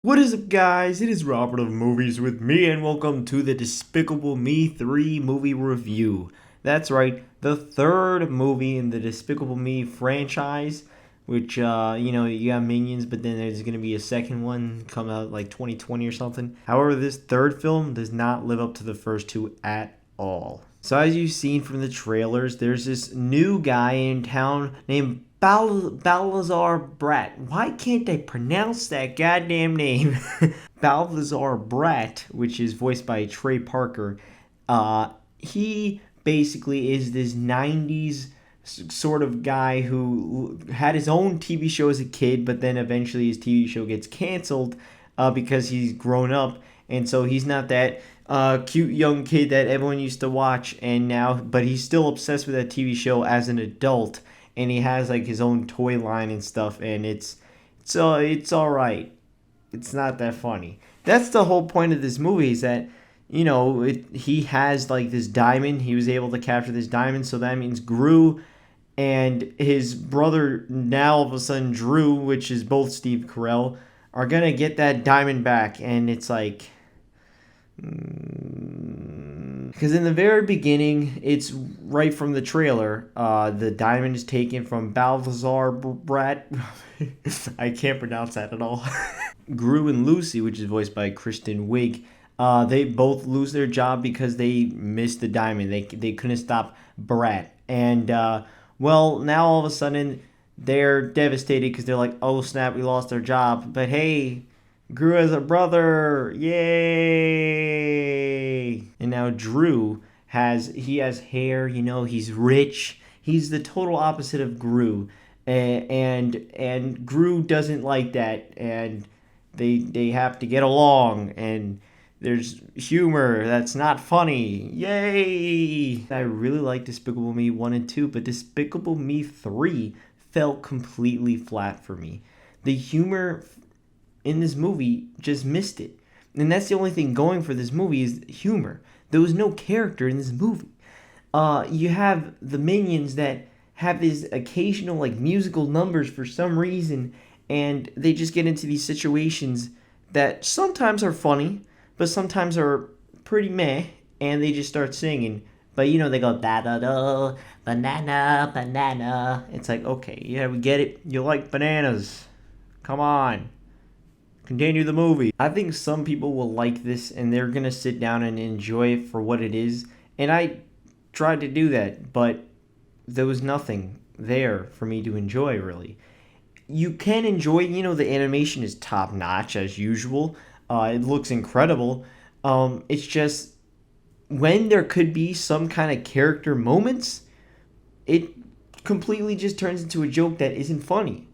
What is up, guys? It is Robert of Movies with Me, and welcome to the Despicable Me 3 movie review. That's right, the third movie in the Despicable Me franchise, which, you got Minions, but then there's going to be a second one come out like 2020 or something. However, this third film does not live up to the first two at all. So, as you've seen from the trailers, there's this new guy in town named Balthazar Brat. Why can't I pronounce that goddamn name? Balthazar Brat, which is voiced by Trey Parker. He basically is this 90s sort of guy who had his own TV show as a kid, but then eventually his TV show gets canceled because he's grown up, and so he's not that cute young kid that everyone used to watch. And now, but he's still obsessed with that TV show as an adult, and he has like his own toy line and stuff, and it's all right. It's not that funny. That's the whole point of this movie, is that he has like this diamond. He was able to capture this diamond, so that means Gru and his brother, now all of a sudden Drew, which is both Steve Carell, are gonna get that diamond back. And it's like, because in the very beginning, it's right from the trailer. The diamond is taken from Balthazar Brat. I can't pronounce that at all. Gru and Lucy, which is voiced by Kristen Wiig, they both lose their job because they missed the diamond. They couldn't stop Brat. And, now all of a sudden, they're devastated because they're like, oh snap, we lost our job. But hey, Gru has a brother, yay! And now Drew has hair. He's rich. He's the total opposite of Gru, and Gru doesn't like that, and they have to get along, and there's humor that's not funny. Yay! I really like Despicable Me 1 and 2, but Despicable Me 3 felt completely flat for me. The humor in this movie just missed it. And that's the only thing going for this movie is humor. There was no character in this movie. You have the Minions that have these occasional like musical numbers for some reason, and they just get into these situations that sometimes are funny, but sometimes are pretty meh, and they just start singing. But they go da da da, banana, banana. It's like, okay, yeah, we get it. You like bananas. Come on. Continue the movie. I think some people will like this and they're going to sit down and enjoy it for what it is. And I tried to do that, but there was nothing there for me to enjoy, really. You can enjoy, the animation is top notch as usual. It looks incredible. It's just when there could be some kind of character moments, it completely just turns into a joke that isn't funny.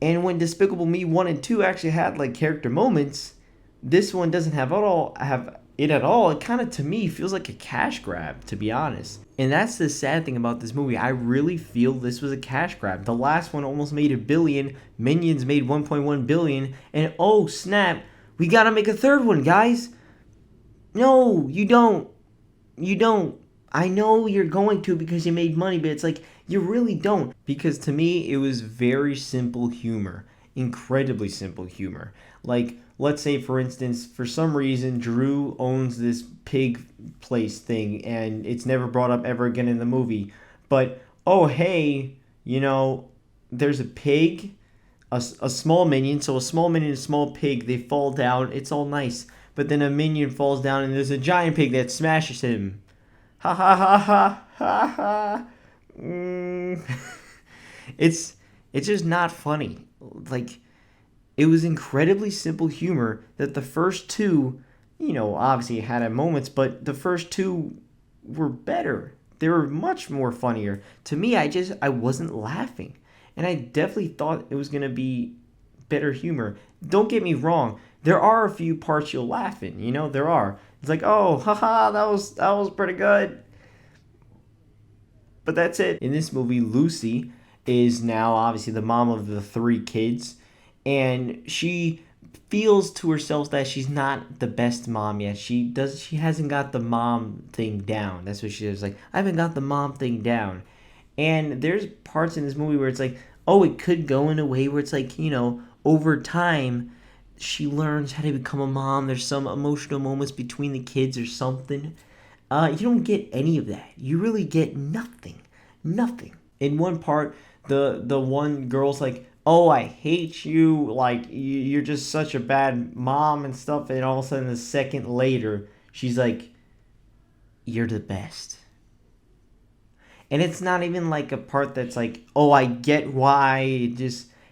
And when Despicable Me 1 and 2 actually had like character moments, this one doesn't have it at all. It kind of, to me, feels like a cash grab, to be honest. And that's the sad thing about this movie. I really feel this was a cash grab. The last one almost made $1 billion. Minions made $1.1 billion. And oh snap, we gotta make a third one, guys. No, you don't. You don't. I know you're going to because you made money, but it's like, you really don't. Because to me, it was very simple humor. Incredibly simple humor. Like, let's say, for instance, for some reason, Drew owns this pig place thing, and it's never brought up ever again in the movie. But, oh, hey, there's a pig, a small minion. So a small minion and a small pig, they fall down. It's all nice. But then a minion falls down, and there's a giant pig that smashes him. Ha ha ha ha ha ha. It's just not funny. Like, it was incredibly simple humor that the first two, obviously had at moments, but the first two were better. They were much more funnier. To me, I wasn't laughing. And I definitely thought it was going to be better humor. Don't get me wrong. There are a few parts you'll laugh in, there are. It's like, oh, haha, that was pretty good. But that's it. In this movie, Lucy is now obviously the mom of the 3 kids, and she feels to herself that she's not the best mom yet. She hasn't got the mom thing down. That's what she says, like, I haven't got the mom thing down. And there's parts in this movie where it's like, oh, it could go in a way where it's like, over time she learns how to become a mom. There's some emotional moments between the kids or something. You don't get any of that. You really get nothing. Nothing. In one part, the one girl's like, "Oh, I hate you. Like you're just such a bad mom and stuff." And all of a sudden, a second later, she's like, "You're the best." And it's not even like a part that's like, "Oh, I get why."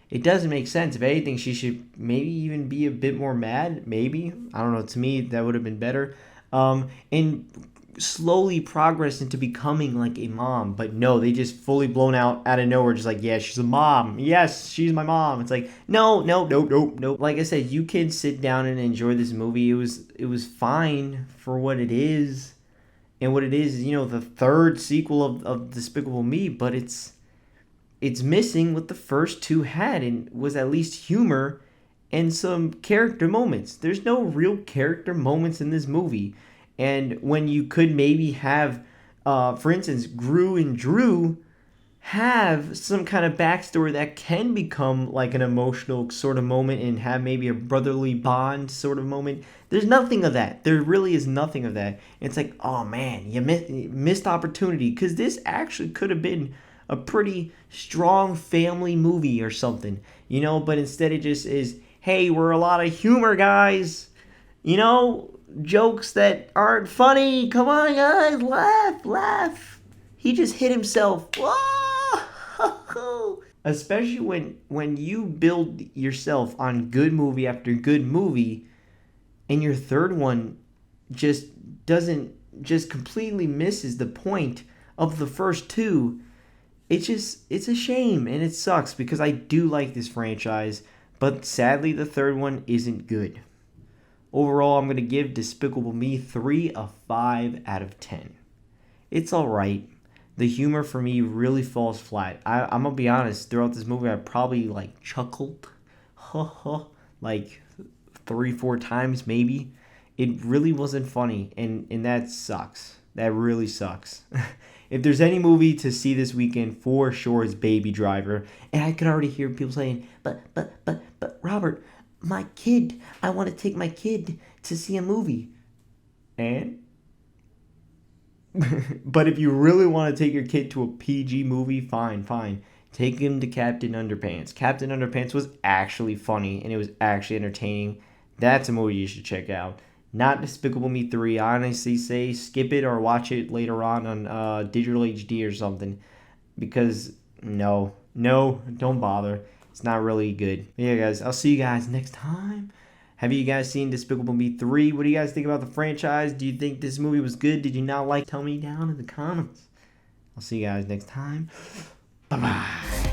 It doesn't make sense. If anything, she should maybe even be a bit more mad. Maybe, I don't know. To me, that would have been better. And slowly progress into becoming like a mom. But no, they just fully blown out of nowhere, just like, yeah, she's a mom. Yes, she's my mom. It's like, no, no, no, no, no. Like I said, you can sit down and enjoy this movie. It was fine for what it is. And what it is, the third sequel of Despicable Me, but it's missing what the first two had, and was at least humor and some character moments. There's no real character moments in this movie. And when you could maybe have, for instance, Gru and Drew have some kind of backstory that can become like an emotional sort of moment and have maybe a brotherly bond sort of moment. There's nothing of that. There really is nothing of that. It's like, oh man, you missed opportunity, because this actually could have been a pretty strong family movie or something, but instead it just is, hey, we're a lot of humor guys, jokes that aren't funny. Come on, guys, laugh, laugh. He just hit himself. Whoa! Especially when you build yourself on good movie after good movie, and your third one just doesn't, just completely misses the point of the first two. It's a shame, and it sucks, because I do like this franchise, but sadly the third one isn't good. Overall, I'm going to give Despicable Me 3 of 5 out of 10. It's alright. The humor for me really falls flat. I'm going to be honest, throughout this movie I probably like chuckled like 3-4 times maybe. It really wasn't funny, and that sucks. That really sucks. If there's any movie to see this weekend, for sure it's Baby Driver. And I can already hear people saying, but Robert, my kid, I want to take my kid to see a movie. And? But if you really want to take your kid to a PG movie, fine. Take him to Captain Underpants. Captain Underpants was actually funny, and it was actually entertaining. That's a movie you should check out. Not Despicable Me 3. I honestly say skip it or watch it later on digital HD or something. Because, no, don't bother. It's not really good. But yeah, guys, I'll see you guys next time. Have you guys seen Despicable Me 3? What do you guys think about the franchise? Do you think this movie was good? Did you not like? Tell me down in the comments. I'll see you guys next time. Bye-bye.